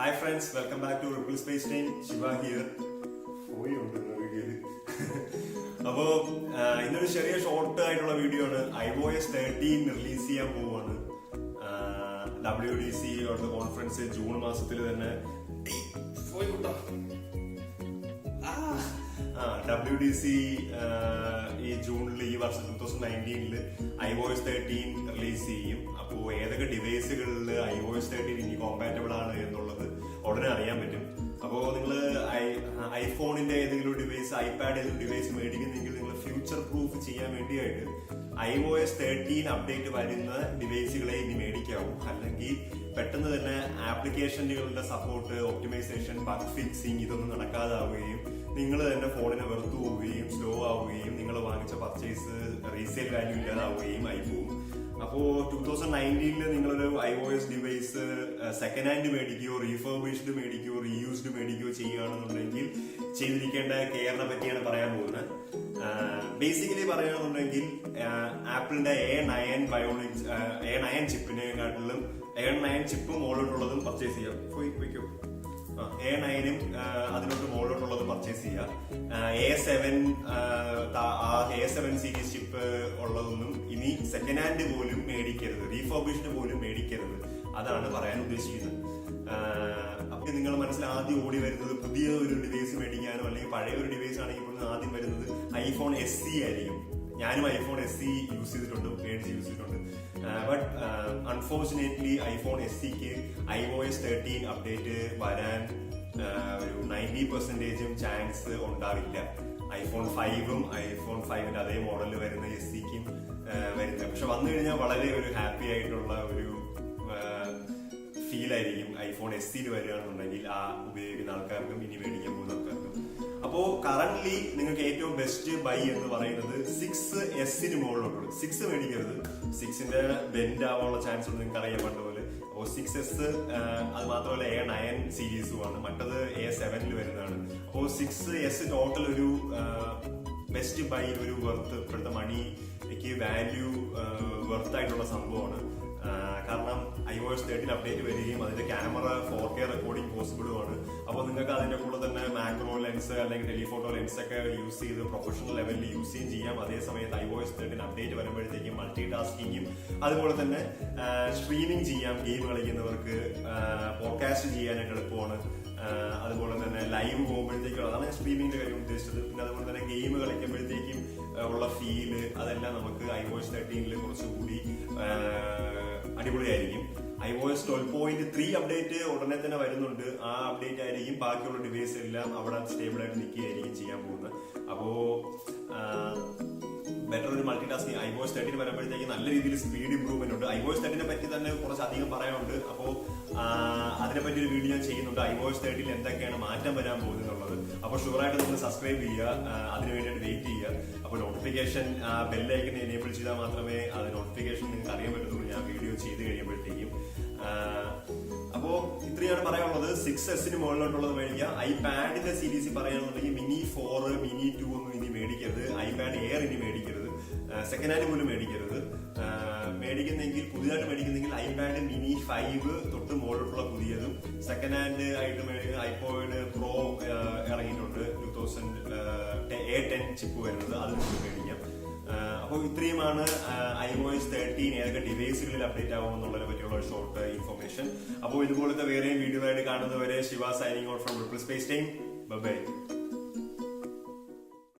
Hi friends, welcome back to Ripple Space Time. Shiva here. അപ്പോൾ ഇന്നൊരു ചെറിയ short ആയിട്ടുള്ള വീഡിയോ ആണ്. iOS 13 റിലീസ് ചെയ്യാൻ പോവാണ്. WWDC കോൺഫറൻസ് ജൂൺ മാസത്തിൽ തന്നെ WWDC ഈ ജൂണിൽ ഈ വർഷം 2019 iOS 13 റിലീസ് ചെയ്യും. അപ്പോൾ ഏതൊക്കെ ഡിവൈസുകളിൽ iOS 13 ഇനി കോമ്പാറ്റബിൾ ആണ് എന്നുള്ളത് ഉടനെ അറിയാൻ പറ്റും. അപ്പോൾ നിങ്ങൾ ഐഫോണിന്റെ ഏതെങ്കിലും ഡിവൈസ്, ഐപാഡ് ഏതെങ്കിലും ഡിവൈസ് മേടിക്കുന്നെങ്കിൽ നിങ്ങൾ ഫ്യൂച്ചർ പ്രൂഫ് ചെയ്യാൻ വേണ്ടിയായിട്ട് iOS 13 അപ്ഡേറ്റ് വരുന്ന ഡിവൈസുകളെ ഇനി മേടിക്കാവും. അല്ലെങ്കിൽ പെട്ടെന്ന് തന്നെ ആപ്ലിക്കേഷനുകളുടെ സപ്പോർട്ട്, ഒപ്റ്റിമൈസേഷൻ, ബഗ് ഫിക്സിങ് ഇതൊന്നും നടക്കാതാവുകയും നിങ്ങൾ തന്നെ ഫോണിനെ വെറുത്തു പോവുകയും സ്ലോ ആവുകയും നിങ്ങൾ വാങ്ങിച്ച പർച്ചേസ് റീസെയിൽ വാല്യൂ ഇല്ലാതാവുകയും ആയി പോകും. അപ്പോൾ 2019 നിങ്ങളൊരു iOS ഡിവൈസ് സെക്കൻഡ് ഹാൻഡ് മേടിക്കുകയോ റീഫർബിഷ്ഡ് മേടിക്കുകയോ റീയൂസ്ഡ് മേടിക്കുകയോ ചെയ്യുകയാണെന്നുണ്ടെങ്കിൽ ചെയ്തിരിക്കേണ്ട കെയറിനെ പറ്റിയാണ് പറയാൻ പോകുന്നത്. ബേസിക്കലി പറയുകയാണെന്നുണ്ടെങ്കിൽ ആപ്പിളിന്റെ A9 ചിപ്പിനെക്കാട്ടിലും A9 ചിപ്പും മുകളിലോട്ടുള്ളതും പർച്ചേസ് ചെയ്യാം. A9 അതിനോട്ട് മുകളിലോട്ടുള്ളത് പർച്ചേസ് ചെയ്യുക. A7 സീരീസ് ചിപ്പ് ഉള്ളതൊന്നും ഇനി സെക്കൻഡ് ഹാൻഡ് പോലും മേടിക്കരുത്, റീഫർബിഷ്ഡ് പോലും മേടിക്കരുത്. അതാണ് പറയാൻ ഉദ്ദേശിക്കുന്നത്. അപ്പൊ നിങ്ങൾ മനസ്സിൽ ആദ്യം ഓടി വരുന്നത് പുതിയ ഒരു ഡിവൈസ് മേടിക്കാനോ അല്ലെങ്കിൽ പഴയ ഒരു ഡിവൈസ് ആണെങ്കിൽ പോലും ആദ്യം വരുന്നത് iPhone SE ആയിരിക്കും. ഞാനും iPhone SE യൂസ് ചെയ്തിട്ടുണ്ട്, മേടിച്ച് യൂസ് ചെയ്തിട്ടുണ്ട്. But unfortunately iPhone SEക്ക് iOS 13 update വരാൻ ഒരു 90% ചാൻസ് ഉണ്ടാവില്ല. iPhone 5ഉം iPhone 5ന്റെ അതേ മോഡലിൽ വരുന്ന SEക്കും വരുന്നില്ല. പക്ഷെ വന്നു കഴിഞ്ഞാൽ വളരെ ഒരു ഹാപ്പി ആയിട്ടുള്ള ഒരു ഫീൽ ആയിരിക്കും iPhone SEയിൽ വരികയാണെന്നുണ്ടെങ്കിൽ ആ ഉപയോഗിക്കുന്ന ആൾക്കാർക്കും ഇനി മേടിക്കാൻ പോകുന്ന ആൾക്കാർക്കും. അപ്പോ കറന്റ്ലി നിങ്ങൾക്ക് ഏറ്റവും ബെസ്റ്റ് ബൈ എന്ന് പറയുന്നത് 6S മുകളിലോട്ടുള്ളൂ. 6 മേടിക്കരുത്. 6ന്റെ ബെൻഡ് ആവാനുള്ള ചാൻസ് ഉണ്ട്, നിങ്ങൾക്ക് അറിയാൻ പറ്റുന്ന പോലെ. അപ്പോൾ 6S അത് മാത്രമല്ല A9 സീരീസുമാണ്, മറ്റത് A7 വരുന്നതാണ്. അപ്പോൾ 6S ടോട്ടൽ ഒരു ബെസ്റ്റ് ബൈ, ഒരു വെർത്ത്, ഇപ്പോഴത്തെ മണിക്ക് വാല്യൂ വെർത്ത് ആയിട്ടുള്ള സംഭവമാണ്. കാരണം iOS 13 അപ്ഡേറ്റ് വരികയും അതിന്റെ ക്യാമറ 4K റെക്കോർഡിംഗ് പോസിബിളുമാണ്. അപ്പോൾ നിങ്ങൾക്ക് അതിന്റെ കൂടെ തന്നെ മാക്രോ ലെൻസ് അല്ലെങ്കിൽ ടെലിഫോട്ടോ ലെൻസ് ഒക്കെ യൂസ് ചെയ്ത് പ്രൊഫഷണൽ ലെവലിൽ യൂസ് ചെയ്യാം. അതേ സമയത്ത് iOS 13 അപ്ഡേറ്റ് വരുമ്പോഴത്തേക്കും മൾട്ടി ടാസ്കിങ്ങും അതുപോലെ തന്നെ സ്ട്രീമിംഗ് ചെയ്യാം. ഗെയിം കളിക്കുന്നവർക്ക് പോഡ്കാസ്റ്റ് ചെയ്യാനായിട്ട് എളുപ്പമാണ്. അതുപോലെ തന്നെ ലൈവ് പോകുമ്പോഴത്തേക്കും, അതാണ് സ്ട്രീമിങ്ങിന്റെ കാര്യം ഉദ്ദേശിച്ചത്. പിന്നെ അതുപോലെ തന്നെ ഗെയിം കളിക്കുമ്പോഴത്തേക്കും ഉള്ള ഫീല് അതെല്ലാം നമുക്ക് iOS 13 കുറച്ചുകൂടി അടിപൊളിയായിരിക്കും. iOS 12.3 അപ്ഡേറ്റ് ഉടനെ തന്നെ വരുന്നുണ്ട്. ആ അപ്ഡേറ്റ് ആയിരിക്കും ബാക്കിയുള്ള ഡിവൈസ് എല്ലാം അവിടെ സ്റ്റേബിൾ ആയിട്ട് നിൽക്കുകയായിരിക്കും ചെയ്യാൻ പോകുന്നത്. അപ്പോ ബെറ്റർ ഒരു മൾട്ടി ടാസ്കിങ് iOS 13 വരുമ്പോഴത്തേക്ക് നല്ല രീതിയിൽ സ്പീഡ് ഇംപ്രൂവ്മെന്റ് ഉണ്ട്. iOS 13 പറ്റി തന്നെ കുറച്ചധികം പറയാനുണ്ട്. അപ്പോൾ അതിനെപ്പറ്റി ഒരു വീഡിയോ ഞാൻ ചെയ്യുന്നുണ്ട്. iOS 13 എന്തൊക്കെയാണ് മാറ്റം വരാൻ പോകുന്നത്. അപ്പോൾ ഷുവറായിട്ട് നിങ്ങൾ സബ്സ്ക്രൈബ് ചെയ്യുക, അതിന് വേണ്ടിയിട്ട് വെയിറ്റ് ചെയ്യുക. അപ്പോൾ നോട്ടിഫിക്കേഷൻ ബെല്ലൈക്കൻ എനേബിൾ ചെയ്താൽ മാത്രമേ അത് നോട്ടിഫിക്കേഷൻ നിങ്ങൾക്ക് അറിയാൻ പറ്റത്തുള്ളൂ ഞാൻ വീഡിയോ ചെയ്ത് കഴിയുമ്പോഴത്തേക്കും. അപ്പോ ഇത്രയാണ് പറയാനുള്ളത്. 6S മുകളിലോട്ടുള്ളത് മേടിക്കുക. ഐപാഡിന്റെ സീരീസ് പറയുകയാണെന്നുണ്ടെങ്കിൽ മിനി 4, മിനി 2 ഒന്നും ഇനി മേടിക്കരുത്. ഐപാഡ് എയർ ഇനി മേടിക്കരുത്. സെക്കൻഡ് ഹാൻഡ് പോലും മേടിക്കരുത്. മേടിക്കുന്നെങ്കിൽ, പുതിയതായിട്ട് മേടിക്കുന്നെങ്കിൽ ഐപാഡ് മിനി 5 തൊട്ട് മുകളിലോട്ടുള്ള പുതിയതും, സെക്കൻഡ് ഹാൻഡ് ആയിട്ട് ഐപോഡ് പ്രോ ഇറങ്ങിയിട്ടുണ്ട് 2010 ചിപ്പ് വരുന്നത്, അത് മേടിക്കാം. അപ്പോൾ ഇത്രയുമാണ് iOS 13 ഏതൊക്കെ ഡിവൈസുകളിൽ അപ്ഡേറ്റ് ആവുമെന്നുള്ളതിനെ പറ്റിയുള്ള ഒരു ഷോർട്ട് ഇൻഫർമേഷൻ. അപ്പോൾ ഇതുപോലത്തെ വേറെയും വീഡിയോ ആയിട്ട് കാണുന്നവരെ Shiva signing out from Ripple Space Time. By.